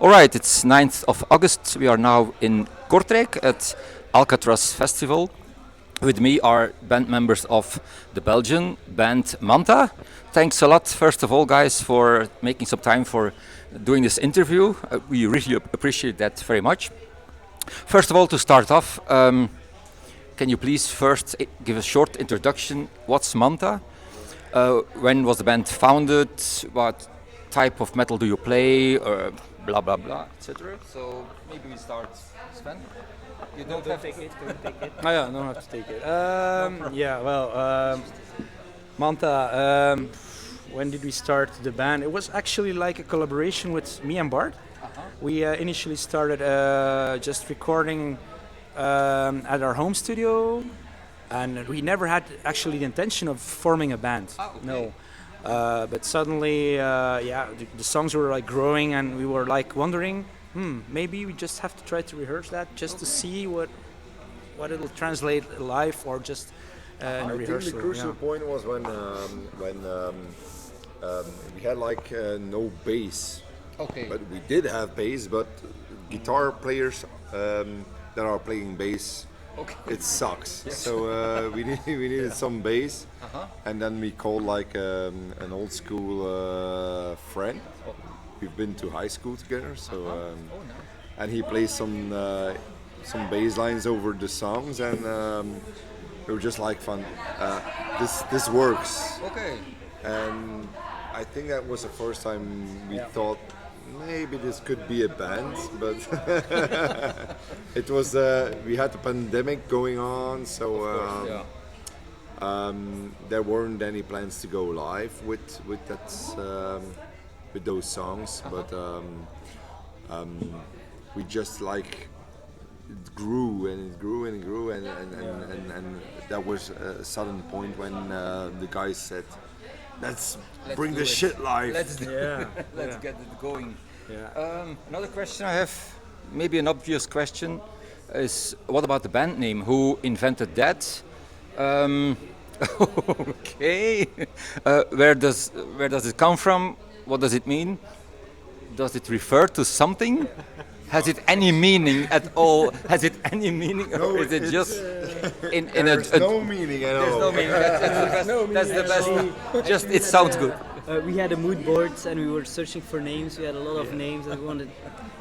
All right, it's 9th of August. We are now in Kortrijk at Alcatraz Festival. With me are band members of the Belgian band MANTAH. Thanks a lot, first of all, guys, for making some time for doing this interview. We really appreciate that very much. First of all, to start off, can you please first give a short introduction? What's MANTAH? When was the band founded? What type of metal do you play? Blah blah blah, etc. So maybe we start, Sven. You don't have take it. Don't take it. Oh yeah, don't have to take it. MANTAH. When did we start the band? It was actually like a collaboration with me and Bart. We initially started just recording at our home studio, and we never had actually the intention of forming a band. Okay. No. But suddenly, the songs were like growing, and we were like wondering, maybe we just have to try to rehearse that just to see what it'll translate live or just in a rehearsal. I think the crucial point was when we had like no bass. Okay. But we did have bass, but guitar players that are playing bass. Okay. It sucks. So we needed some bass, and then we called like an old school friend. We've been to high school together, so and he plays some bass lines over the songs, and we were just like fun. This works. Okay. And I think that was the first time we thought maybe this could be a band, but it was we had the pandemic going on, so there weren't any plans to go live with those songs, but we just like it grew and it grew and it grew, and that was a sudden point when the guys said, Let's bring this shit live. Let's get it going. Yeah. Another question I have, maybe an obvious question, is what about the band name? Who invented that? Okay. Where does it come from? What does it mean? Does it refer to something? Has it any meaning at all? Has it any meaning, or is it just in There's no meaning at all. There's no meaning. That's the best. Just it sounds good. We had a mood board and we were searching for names. We had a lot of names and we wanted to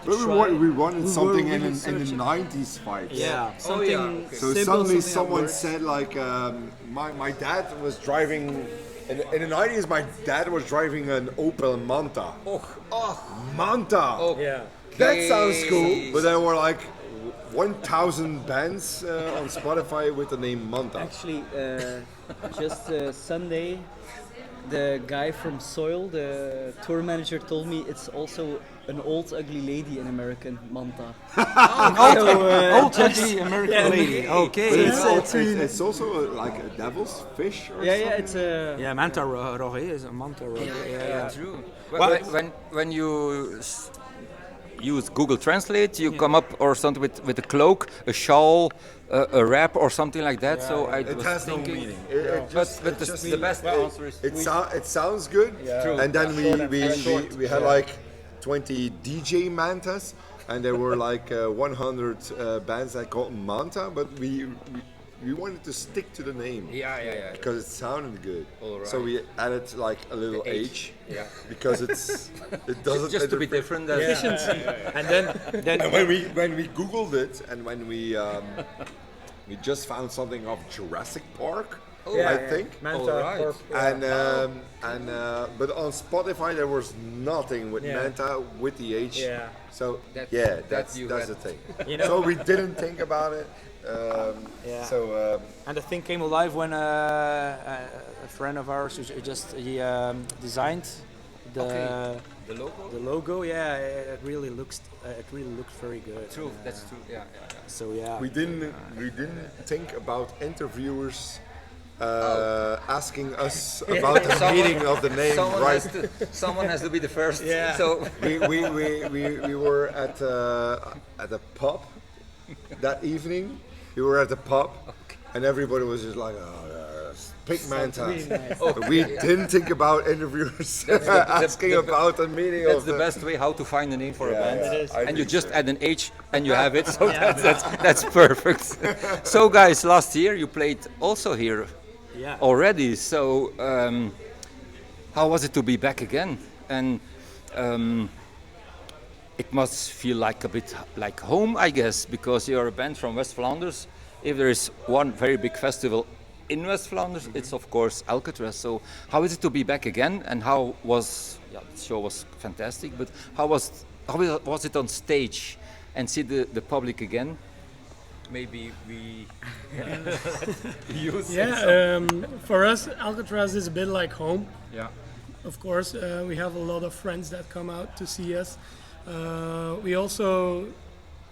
But try. we wanted We something were in really the searching. 90s vibes. Yeah, something okay. So simple, suddenly something that someone works. said like, my dad was driving, in the 90s my dad was driving an Opel MANTAH. MANTAH! Oh. Yeah. That sounds cool, but there were like 1,000 bands on Spotify with the name MANTAH. Actually, just Sunday, the guy from Soil, the tour manager, told me it's also an old ugly lady in American, MANTAH. Old ugly American lady. Okay. But it's also like a devil's fish or something. It's a. Yeah, MANTAH Rohe is a MANTAH Rohe. Yeah, true. Well, When you use Google Translate, you come up or something with a cloak, a shawl, a wrap, or something like that. So I It was has no thinking, meaning. but the best answer is It sounds good, and then we had like 20 DJ MANTAHs, and there were like 100 bands that called MANTAH, but we wanted to stick to the name. Yeah. Because it sounded good. All So right. we added like a little H. Yeah. Because it doesn't. Just to be different. And then And when we Googled it, and when we just found something of Jurassic Park, I think. Alright. And but on Spotify there was nothing with MANTAH with the H. Yeah. So That that's you the had. thing. You know- So we didn't think about it. So And the thing came alive when a friend of ours he designed the The logo. the logo. Yeah, it really looks very good. True. That's true. Yeah. So yeah. we didn't think about interviewers asking us about the meaning of the name. Someone has to be the first. Yeah. So We were at a pub that evening. We were at the pub, and everybody was just like, pick MANTAH. Really nice. We didn't think about interviewers asking about a meeting That's of the best way how to find a name for a Yeah, band. yeah. It is. I And you think just so. add an H and you have it. So that's perfect. So guys, last year you played also here Yeah. already. So how was it to be back again? And it must feel like a bit like home, I guess, because you're a band from West Flanders. If there is one very big festival in West Flanders, it's of course Alcatraz. So how is it to be back again? And how was the show was fantastic, but how was it on stage and see the public again? Maybe we use For us, Alcatraz is a bit like home. yeah. Of course, we have a lot of friends that come out to see us. We also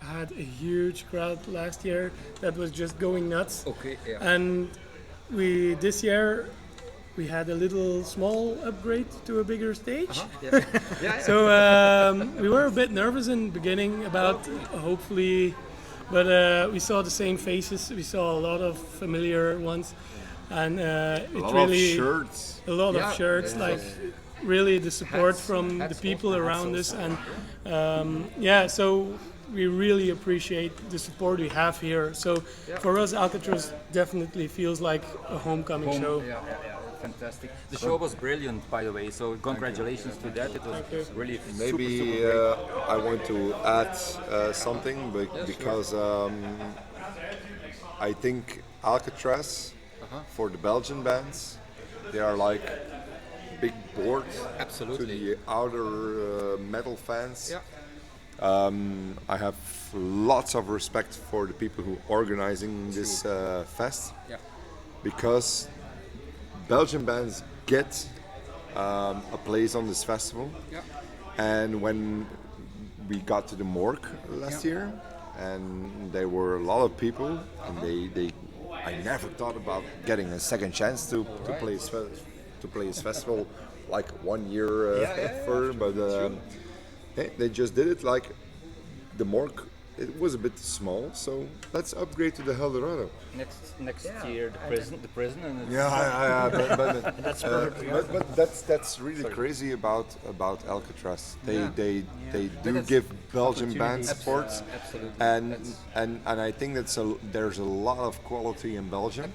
had a huge crowd last year that was just going nuts. Okay, yeah. And this year we had a little small upgrade to a bigger stage. So we were a bit nervous in the beginning about hopefully, but we saw the same faces. We saw a lot of familiar ones, and it a lot really of shirts. a lot of shirts, like really the support Hats, from hats the people also, around hats us, and so we really appreciate the support we have here. So for us, Alcatraz definitely feels like a homecoming show. Yeah, fantastic. The show was brilliant, by the way. So congratulations to that. It was really Maybe super great. I want to add something because I think Alcatraz for the Belgian bands, they are like big board Absolutely. to the outer metal fans. Yeah. I have lots of respect for the people who organizing this fest Yeah. because Belgian bands get a place on this festival. Yeah. And when we got to the Morgue last year, and there were a lot of people, and I never thought about getting a second chance to play this festival like 1 year further, but they just did it like the Morgue. It was a bit small, so let's upgrade to the Eldorado. Next year, the prison, and it's but that's really crazy about Alcatraz. They do give Belgian bands support, Absolutely. and I think there's a lot of quality in Belgium,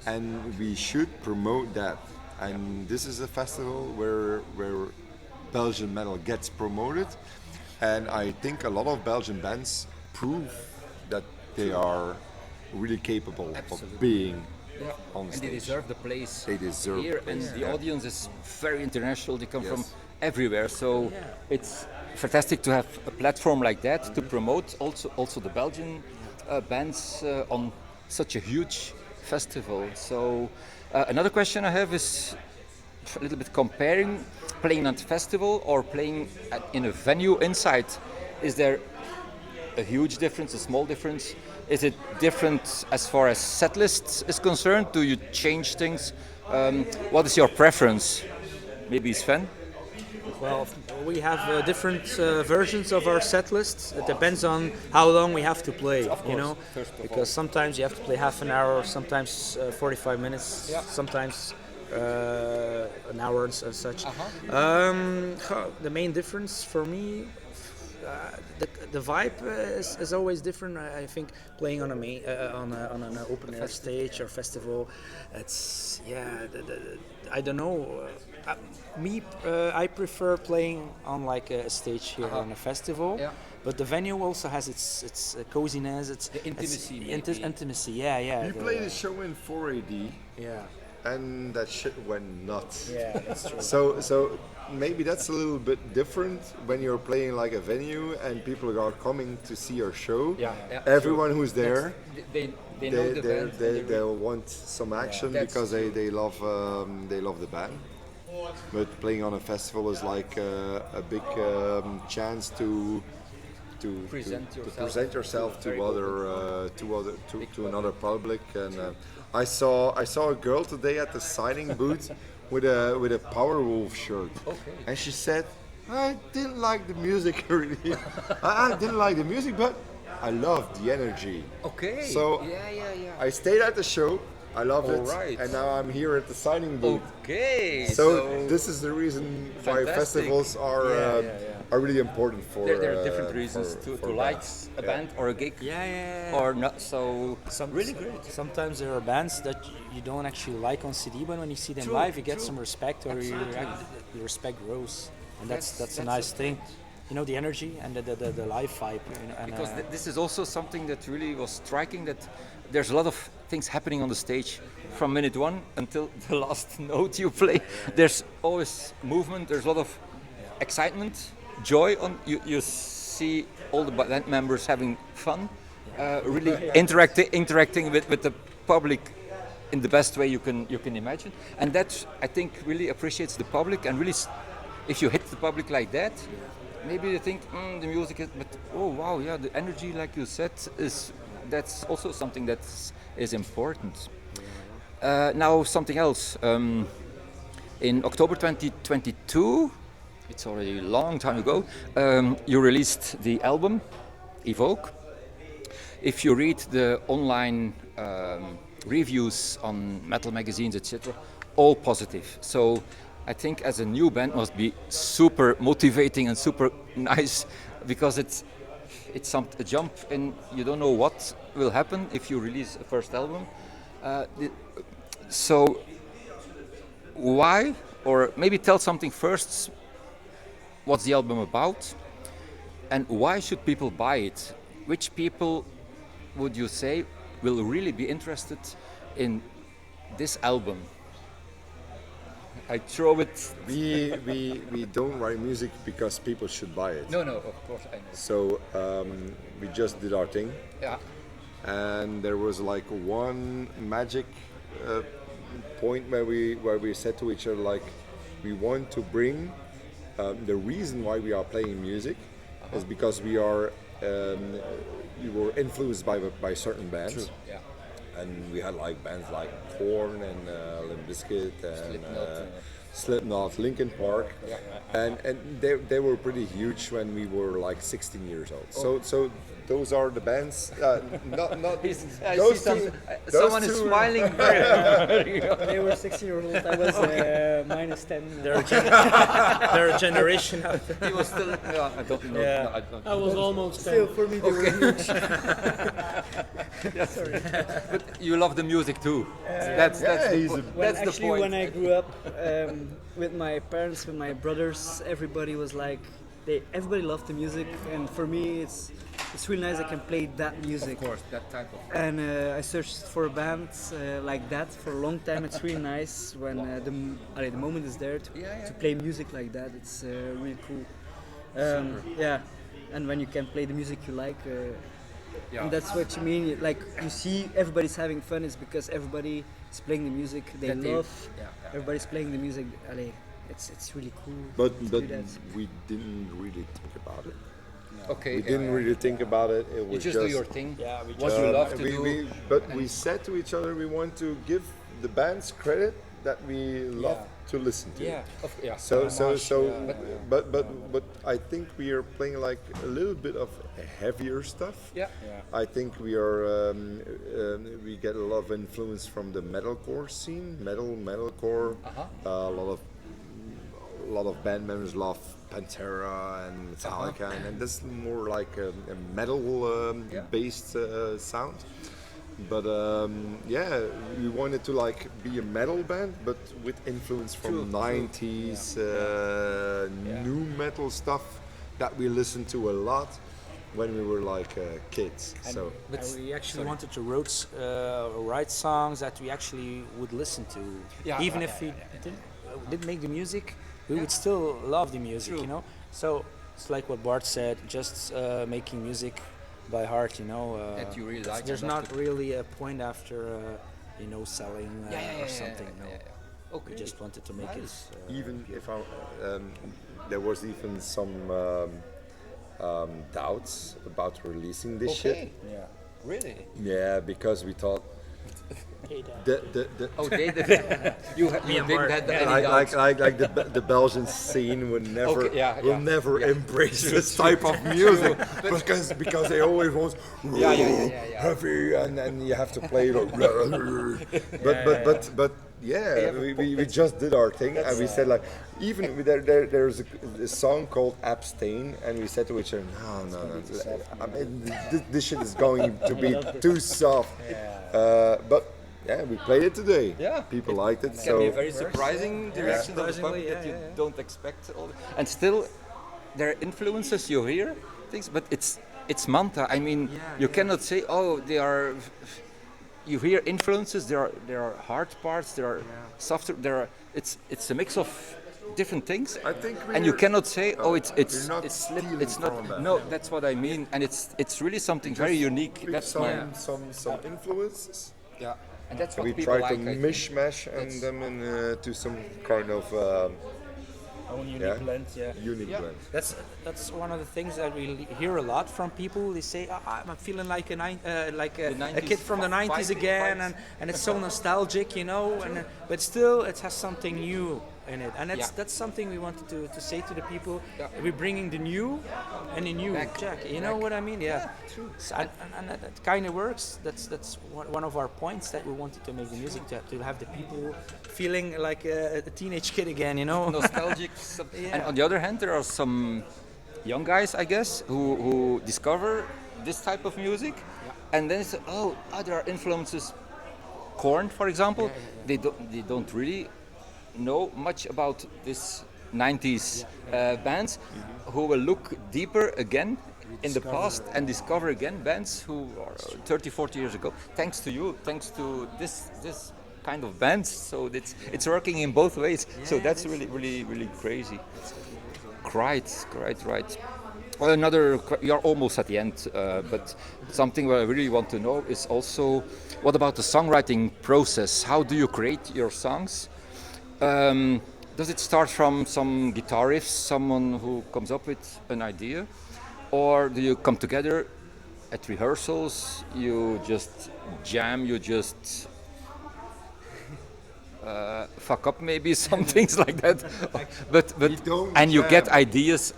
and we should promote that. And this is a festival where Belgian metal gets promoted, and I think a lot of Belgian bands prove that they are really capable of being on and stage. they deserve the place They deserve here, the and place, the yeah. audience is very international. They come from Yes. everywhere, so it's fantastic to have a platform like that to promote also the Belgian bands on such a huge festival. So another question I have is a little bit comparing playing at festival or playing in a venue inside. Is there a huge difference, a small difference? Is it different as far as set list is concerned? Do you change things? What is your preference? Maybe Sven? Well, we have different versions of our set list. It depends on how long we have to play, you know, because sometimes you have to play half an hour, sometimes 45 minutes, sometimes an hour and such. The main difference for me, the vibe is always different. I think playing on on an open air stage or festival, it's I don't know. I prefer playing on like a stage here on a festival. Yeah. But the venue also has its coziness, its intimacy, intimacy. Yeah. We played a show in 4AD, Yeah. and that shit went nuts. Yeah, that's true. So maybe that's a little bit different when you're playing like a venue and people are coming to see your show. Yeah. Everyone who's there, They know the band. they'll want some action That's because they love the band. But playing on a festival is like a big chance to present yourself to another public. And I saw a girl today at the signing booth with a Powerwolf shirt, and she said, "I didn't like the music really. I didn't like the music, but I loved the energy." Okay. So yeah. I stayed at the show, I loved it, Alright. and now I'm here at the signing booth. Okay. So this is the reason why Fantastic. festivals are really important for. there are different reasons for to like bands. a band or a gig Yeah. or not. So really great. Sometimes there are bands that you don't actually like on CD, but when you see them True, live, you get true. some respect, or the respect grows, and that's a That's nice thing. You know, the energy and the live vibe. And, Because this is also something that really was striking, that there's a lot of things happening on the stage from minute one until the last note you play. There's always movement, there's a lot of excitement, joy. You see all the band members having fun, really interacting with the public in the best way you can imagine. And that, I think, really appreciates the public, and really if you hit the public like that, maybe they think the music is, but oh wow, yeah, the energy, like you said, that's also something that is important. Now something else. In October 2022, it's already a long time ago, you released the album Evoke. If you read the online reviews on metal magazines, etc., all positive. So I think as a new band must be super motivating and super nice, because it's a jump in, you don't know what will happen if you release a first album. So why, or maybe tell something first, what's the album about and why should people buy it? Which people would you say will really be interested in this album? I throw it. We don't write music because people should buy it. No, of course I know. So we just did our thing, Yeah. and there was like one magic point where we said to each other, like, we want to bring the reason why we are playing music is because we were influenced by certain bands. True. Yeah. And we had like bands like Korn and Limp Bizkit and Slipknot, Linkin Park, and they were pretty huge when we were like 16 years old. So those are the bands. Not I those see two. someone is smiling very. They were 16-year-old. I was minus 10. they're a generation out there. He was still. Yeah, I don't know. Yeah. No, I don't I was almost Still, 10. for me, they were huge. But you love the music too. That's the he's a- point. When That's the actually, point. when I grew up with my parents, with my brothers, everybody was like, everybody loved the music, and for me, it's really nice I can play that music. Of course, that type of. And I searched for a band like that for a long time. It's really nice when the moment is there to play music like that. It's really cool. Yeah, and when you can play the music you like, and that's what you mean. Like you see, everybody's having fun. It's because everybody is playing the music they That they- love. yeah. Everybody's playing the music. It's really cool. But to do that. we didn't really think about it. Okay. We didn't really think about it. It You was just do your thing. Yeah, we What you love to do. But we said to each other, we want to give the bands credit that we love to listen to. Yeah. Yeah. But I think we are playing like a little bit of heavier stuff. Yeah. I think we are we get a lot of influence from the metalcore scene, metalcore. A lot of band members love Pantera and Metallica, and that's more like a metal based sound. But we wanted to like be a metal band, but with influence from 90s new metal stuff that we listened to a lot when we were like kids. So We actually wanted to write songs that we actually would listen to, even if we didn't make the music. We would still love the music, you know. So it's like what Bart said, just making music by heart, you know. That you really like. There's not really a point after, selling or something. Okay. We just wanted to make it. even if there was even some doubts about releasing this shit. Yeah. Really? Yeah, because we thought Oh, they did. You didn't have any doubts. like the Belgian scene will never Okay, yeah, will yeah. never embrace this type of music because they always want heavy and you have to play like but yeah, we just did our thing and we said like even there's a song called Abstain and we said to each other no I mean this shit is going to be too soft but yeah, we played it today. Yeah, people liked it. Can So be a very surprising direction of the public that you don't expect. And still, there are influences you hear things, but it's MANTAH. I mean, you cannot say, oh, they are. You hear influences. There are hard parts. There are softer. It's a mix of different things. I think and you cannot say, oh, it's not it's stealing it's not. from that. No, that's what I mean. And it's really something very unique. With That's some influences. yeah. And that's what We people try like. to I think. mishmash and them into some kind of Own unique Yeah. blend, unique blend. That's one of the things that we hear a lot from people. They say, "I'm feeling like a kid from the 90s again, and it's so nostalgic, you know." And but still, it has something new in it, and that's something we wanted to say to the people. Yeah. We're bringing the new and the new Back. Jack. You know what I mean? Yeah. True. So, and that kind of works. That's one of our points that we wanted to make the music to have the people feeling like a teenage kid again. You know. Nostalgic. And on the other hand, there are some young guys, I guess, who discover this type of music, and then say, oh, there are influences. Korn, for example, they don't really know much about this 90s bands, who will look deeper again in the past and discover again bands who are 30, 40 years ago. Thanks to you, thanks to this kind of bands. So it's working in both ways. So that's really crazy. Right. Well, you're almost at the end, but something that I really want to know is also, what about the songwriting process? How do you create your songs? Does it start from some guitar riffs, someone who comes up with an idea? Or do you come together at rehearsals, you just jam, you just fuck up maybe some things like that, but and you get ideas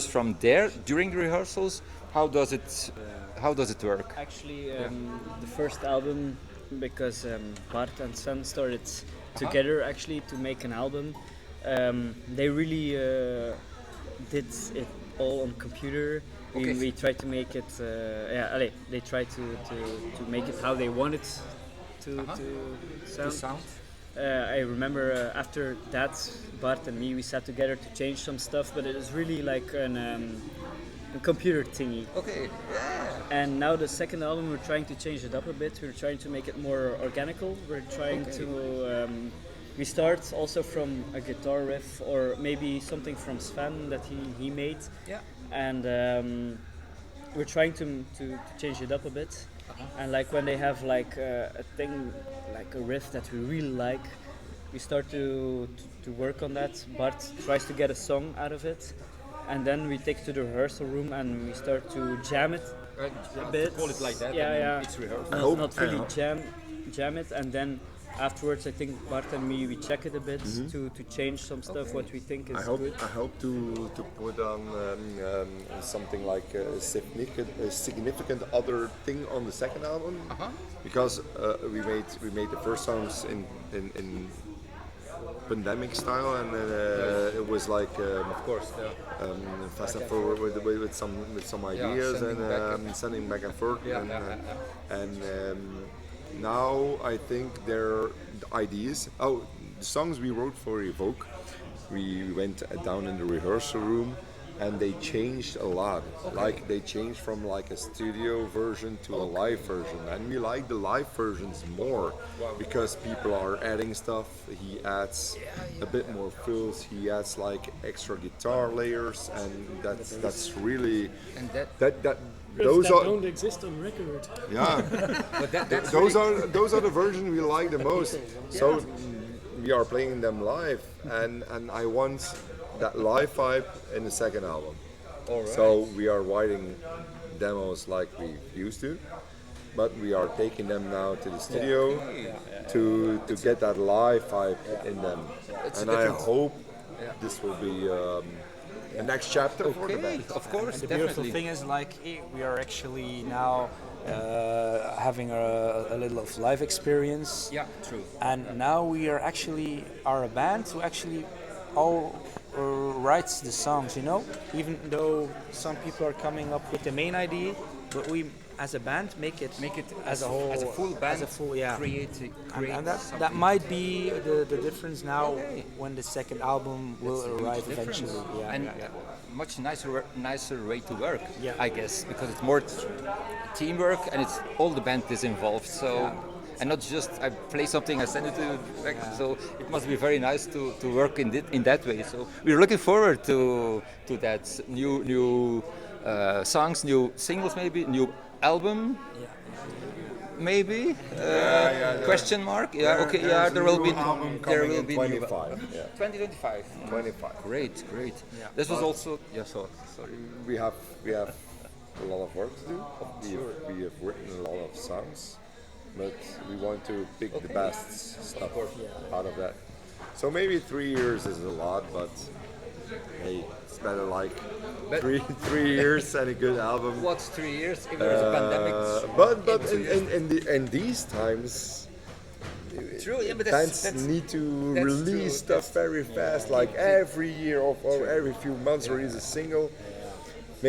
from there during the rehearsals. How does it work? Actually, the first album, because Bart and Sven started together actually to make an album. They really did it all on computer. We tried to make it. They tried to make it how they wanted to sound. I remember after that, Bart and me, we sat together to change some stuff, but it was really like a computer thingy. Okay. And now the second album, we're trying to change it up a bit. We're trying to make it more organical. We're trying to. We start also from a guitar riff or maybe something from Sven that he made. Yeah. And we're trying to change it up a bit. And like when they have like a thing, like a riff that we really like, we start to work on that. Bart tries to get a song out of it, and then we take it to the rehearsal room and we start to jam it a bit. Call it like that. It's Not rehearsal. really jam it, and then afterwards, I think Bart and me, we check it a bit to change some stuff what we think is good. I hope to put on something like a significant other thing on the second album, because we made the first songs in pandemic style, and it was like fast and forward with some ideas sending back and forth, now I think their ideas. Oh, the songs we wrote for Evoke, we went down in the rehearsal room, and they changed a lot. Like they changed from like a studio version to a live version, and we like the live versions more because people are adding stuff. He adds a bit more fills. He adds like extra guitar layers, and that's really that. Those don't exist on record. Yeah, But those are the versions we like the most. So we are playing them live, and I want that live vibe in the second album. So we are writing demos like we used to, but we are taking them now to the studio to get that live vibe in them. And I hope this will be the next chapter for the band. Of course, The definitely. beautiful thing is like we are actually now having a little of live experience. Yeah, true. And now we are a band who actually all writes the songs, you know, even though some people are coming up with the main idea, but we as a band make it as a whole, as a full band, as a full, create and that something. might be the difference now when the second album will arrive Difference. eventually. Yeah, And yeah. much nicer way to work, Yeah. I guess, because it's more teamwork and it's all the band is involved. So. And not just I play something, I send it to back. So it must be very nice to work in that way. So we're looking forward to that new songs, new singles, maybe new album. Maybe question mark. Yeah, okay. Yeah, there will be album there coming will in be 25. 2025. 25. Great. This was also sorry. We have a lot of work to do. We have written a lot of songs, but we want to pick the best stuff out of that. So maybe 3 years is a lot, but hey, it's better like three years and a good album. What's 3 years if there's a pandemic? But in these times, True, yeah, but bands that's need to that's release true, stuff very fast, like every year or every few months release a single.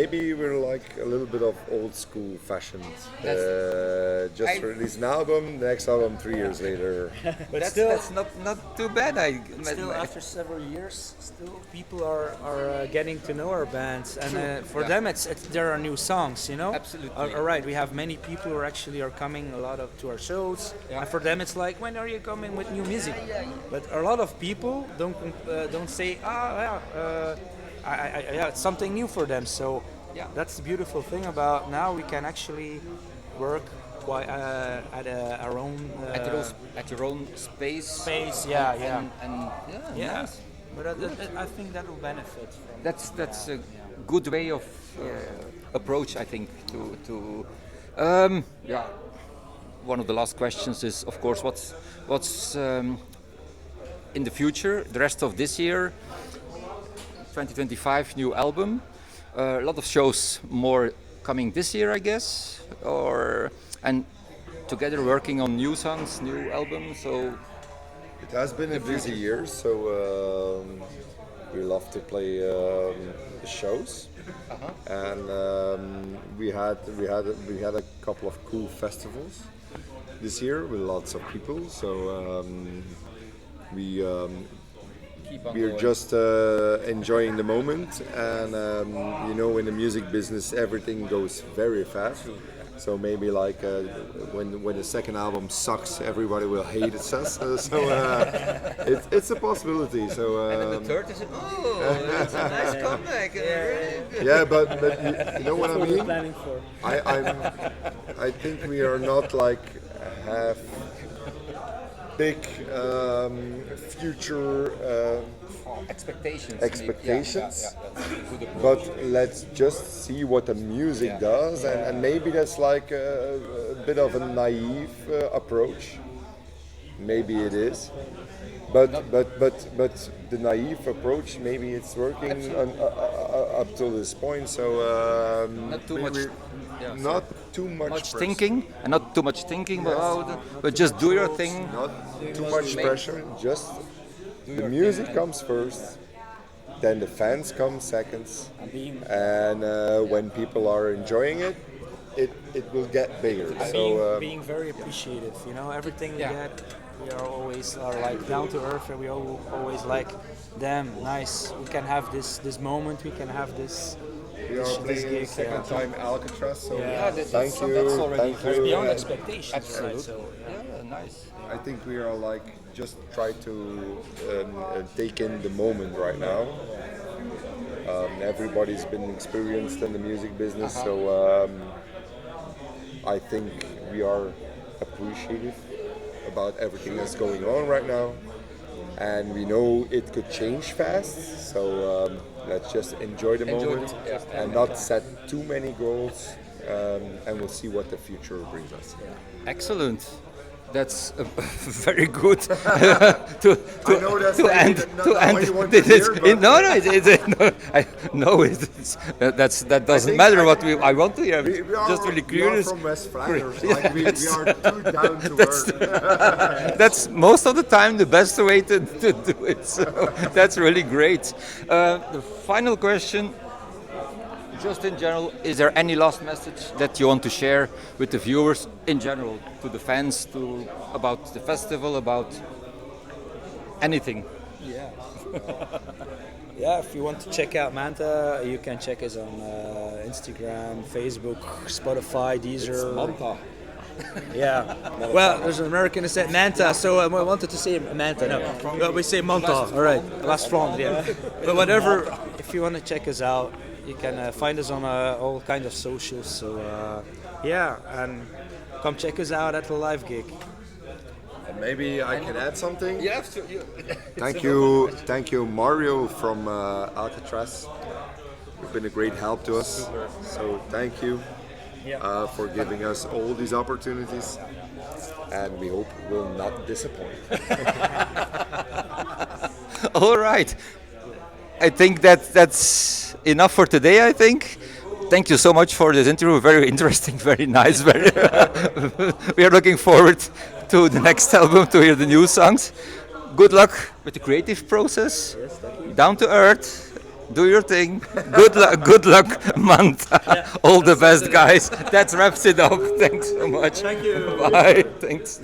Maybe we're like a little bit of old school fashioned. Just release an album, the next album 3 years later. But that's not too bad. Still, after several years, still people are getting to know our bands, and for them, there are new songs, you know. Absolutely. All right, we have many people who are coming a lot to our shows, and for them, it's like, when are you coming with new music? But a lot of people don't say, it's something new for them. So that's the beautiful thing about now. We can actually work quite at our own at your own space. And nice. But I think that will benefit from. That's a good way of approach, I think. To one of the last questions is, of course, what's in the future, the rest of this year. 2025 new album, a lot of shows more coming this year, I guess, and together working on new songs, new album. So It has been a busy year, so we love to play shows, and we had a couple of cool festivals this year with lots of people. So we're just enjoying the moment, and in the music business everything goes very fast. So maybe like when the second album sucks, everybody will hate us. It's a possibility. So and then the third is that's a nice comeback. yeah, but you know what I That's what we're mean. planning for. I think we are not like have big future Expectations. expectations. Maybe. But let's just see what the music does, and maybe that's like a bit of a naive approach. Maybe it is, but the naive approach, maybe it's working up to this point. So Not too much. not too much Much pressure. thinking, and not too much thinking about it, but just do your thing. Not too much pressure. Just the music comes first, then the fans come seconds, and when people are enjoying it, it will get bigger. So being very appreciative, everything we get, we are like down to earth, and we always like, damn, nice, we can have this moment, we can have this. we are playing gig, second time Alcatraz. So That's already thank you. Beyond expectations. Absolutely. Right? So, Nice. I think we are like just try to take in the moment right now. Everybody's been experienced in the music business, so I think we are appreciative about everything that's going on right now, and we know it could change fast. So let's just enjoy the moment and not set too many goals and we'll see what the future brings us. Excellent. That's very good to I know that's to end not to what end you want to this. hear, but- No, that doesn't matter what I want to hear. We are, Just really we are curious. from West Flanders. Like we are too down to earth. That's most of the time the best way to do it. So that's really great. The final question, just in general, is there any last message that you want to share with the viewers in general, to the fans, about the festival, about anything? Yeah. Yeah, if you want to check out MANTAH, you can check us on Instagram, Facebook, Spotify, Deezer. MANTAH. Yeah. Well, there's an American that said MANTAH, so I wanted to say MANTAH. No, well, we say MANTAH. All right, last France. Yeah. But whatever, if you want to check us out, you can find us on all kinds of socials. So yeah, and come check us out at the live gig. And maybe I can add something. Yeah, Thank you, Mario from Alcatraz. You've been a great help to us. So thank you for giving us all these opportunities, and we hope we'll not disappoint. All right. I think that's enough for today, I think. Thank you so much for this interview. Very interesting, very nice. Very we are looking forward to the next album, to hear the new songs. Good luck with the creative process. Yes, thank you. Down to earth. Do your thing. Good luck, MANTAH. All the best, guys. That wraps it up. Thanks so much. Thank you. Bye. Thanks.